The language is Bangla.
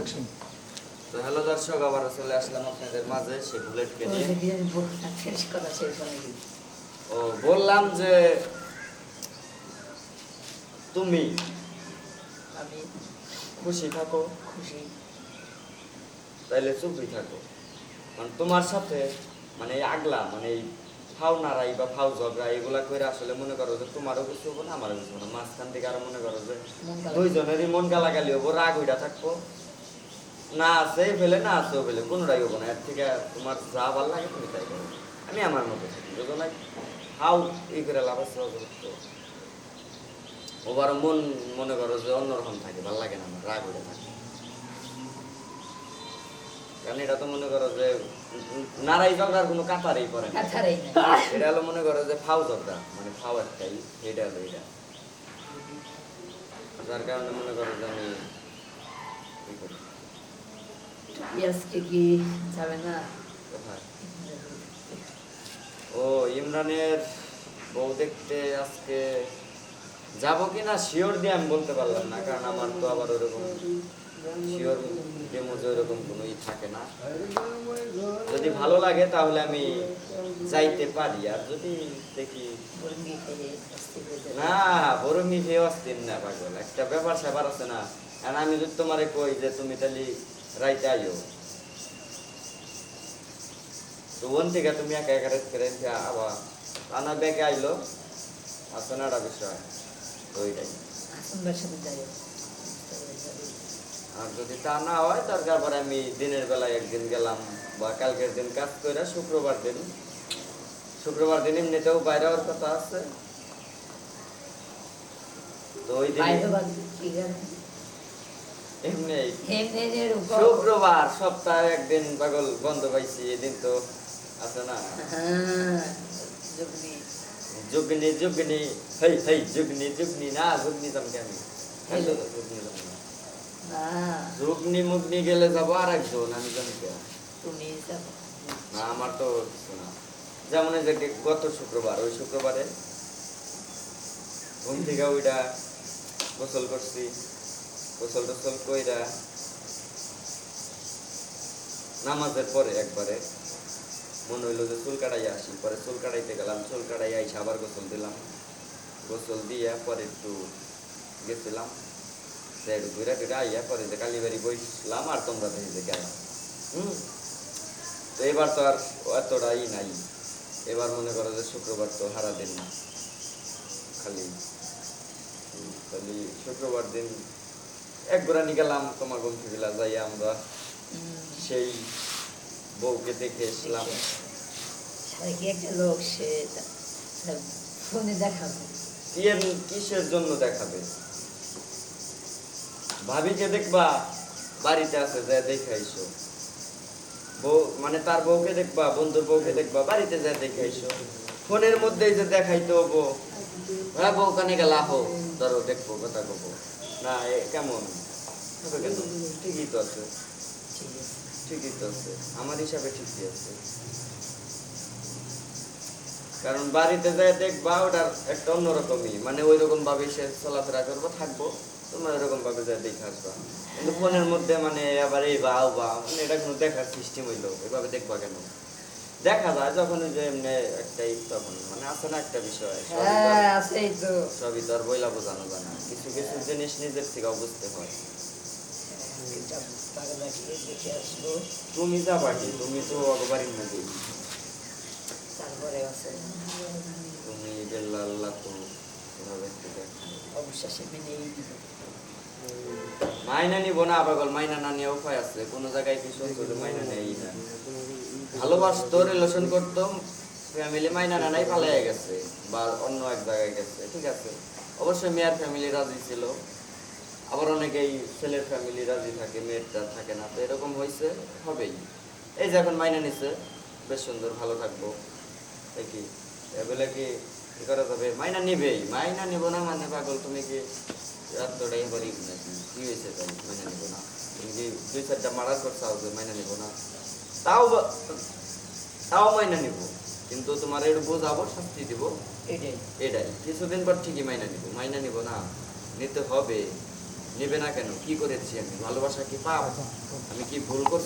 ইনস্ট্রাকশন। তো হ্যালো দর্শক, আবার চলে আসলাম আপনাদের মাঝে সেই বুলেটকে নিয়ে। ও বললাম যে তুমি আমি খুশি থাকো, খুশি। তাইলে চুপই থাকো। মানে তোমার সাথে মানে এই আগলা মানে এই ফাও নাড়াই বা ফাও ঝগড়া এগুলা করে আসলে মনে করো যে তোমারও কিছু হবো না, আমারও কিছু হবো না। মাঝখান থেকে আরো মনে করো যে দুইজনেরই মন গালাগালি হবো, রাগ হইয়া থাকবো। না আছে ফেলে, না আছেও ফেলে, কোনোটাই হবো না। এর থেকে তোমার যা ভালো লাগে তুমি তাই করো, আমি আমার মতো থাকি। বুঝো না? হাউ এই করে লাভ আছে অযুক্ত ওবার মন মনে করো যে অন্যরকম থাকে, ভালো লাগে না, আমার রাগ হয়ে থাকে। কারণ এটা তো মনে করো যে নারাই ঝগড়ার কোনো কাতারেই পড়ে না। এটা হলো মনে করো যে ফাও ঝগড়া, মানে ফাও একটাই, এটা হলো এটা। যার কারণে মনে করো যে আমি কি করি। আজকে কি যাবে না? কোথায়? ও ইমরানের বউ দেখতে আজকে যাবো কিনা শিওর দিয়ে আমি বলতে পারলাম না, কারণ আমার তো আবার ওরকম শিওর ডেমো যে ওরকম কোনো ই থাকে না। যদি ভালো লাগে তাহলে আমি যাইতে পারি, আর যদি দেখি না বড় মিঠে অস্থির না পাগল, একটা ব্যাপার স্যাপার আছে না। আর আমি যদি তোমারে কই যে তুমি তাহলে রাইতে আইও, তো ওন থেকে তুমি একা একা রাত করে আবার আনা ব্যাগে আইলো, আছে না একটা বিষয় ওইটাই। আর যদি তা না হয় তারপর আমি দিনের বেলায় একদিন গেলাম, বা কালকের দিন কাজ করে শুক্রবার দিন এমনিতেও বাইরে হওয়ার কথা আছে। তো ওই দিন এমনি শুক্রবার সপ্তাহে একদিন পাগল বন্ধ পাইছি, এদিন তো আছে না যুগনি যুগনি হেই হেই যুগনি যুগনি না যুগনি জমকে আমি যুগনি মুগনি গেলে যাবো আর একজন, আমি জমকে না আমার তো কিছু না। যেমন এই যে গত শুক্রবার, ওই শুক্রবারে ঘুম থেকে ওইটা গোসল করছি, গোসল টোসল কইরা নামাজের পরে একবারে মনে হইলো যে চুল কাটাইয়া আসি, পরে চুল কাটাইতে গেলাম, চুল কাটাইয়া আইসা আবার গোসল দিলাম, গোসল দিয়া পরে একটু গেছিলাম একটু ঘুরা টুরা আইয়া পরে যে কালীবাড়ি বসলাম, আর তোমরা দেখি যে গেলাম। তো এবার তো আর এতটা ই নাই, এবার মনে করো যে শুক্রবার তো হারা দিন না, খালি শুক্রবার দিন একবার গেলাম তোমার গন্থিবিলা যাইয়া আমরা সেই বউকে দেখে এসলাম। লোক সে ফোনে দেখাবে, কিসের জন্য দেখাবে? ভাবিকে দেখবা বাড়িতে আছে যা দেখাইছো, বউ মানে তার বউকে দেখবা, বন্ধুর বউকে দেখবা বাড়িতে যা দেখাইছো, ফোনের মধ্যেই যে দেখাইতে হবো হ্যাঁ বউ কানে গেলা হো ধরো দেখবো কথা কবো না, কেমন হবে কেন? ঠিকই তো আছে, ঠিকই তো আছে, আমার হিসাবে ঠিকই আছে। কারণ বাড়িতে যায় দেখবা ওটার একটা অন্যরকমই, মানে ওই রকম ভাবে সে চলাফেরা করবো থাকবো, তোমার এরকম ভাবে যায় দেখে আসবা। কিন্তু ফোনের মধ্যে মানে আবার এই বা মানে এটা কোনো দেখার সিস্টেম হইলো, এভাবে দেখবা কেন? দেখা যায় যখন ওই যে এমনি একটাই তখন মানে আছে না একটা বিষয়, সবই তো আর বইলা বোঝানো যায় না, কিছু কিছু জিনিস নিজের থেকে বুঝতে হয়। তুমি যাবা কি? তুমি তো বাড়ির মধ্যে, তুমি আল্লাহ তো মাইনা নিব না পাগল, মাইনা না নিয়ে উপায় আছে? কোনো জায়গায় কি শুনছো মাইনা নেই না? ভালোবাসতো, রিলেশন করতো, ফ্যামিলি মাইনা না নাই পালিয়ে গেছে বা অন্য এক জায়গায় গেছে, ঠিক আছে। অবশ্যই মেয়ের ফ্যামিলি রাজি ছিল, আবার অনেকেই ছেলের ফ্যামিলি রাজি থাকে, মেয়েরটা থাকে না, তো এরকম হয়েছে, হবেই। এই যে এখন মাইনা নিছে, বেশ সুন্দর, ভালো থাকবো, কি এগুলো কি করা যাবে? মাইনা নিবেই, মাইনা নিব না মানে পাগল তুমি কি রাতটাই বাড়ি নাকি কি হয়েছে? তাই মাইনা নিব না? তুমি কি 2-4টা মার্ডার করছাও যে মাইনা নিব না? তাও তাও মাইনা নিব, কিন্তু তোমার একটু বোঝাবো, শাস্তি দিব, এটাই। কিছুদিন পর ঠিকই মাইনা নিব, মাইনা নিব না, নিতে হবে। নেবে না কেন? কি করেছি আমি? ভালোবাসা কি পাপ? আমি কি ভুল করছি?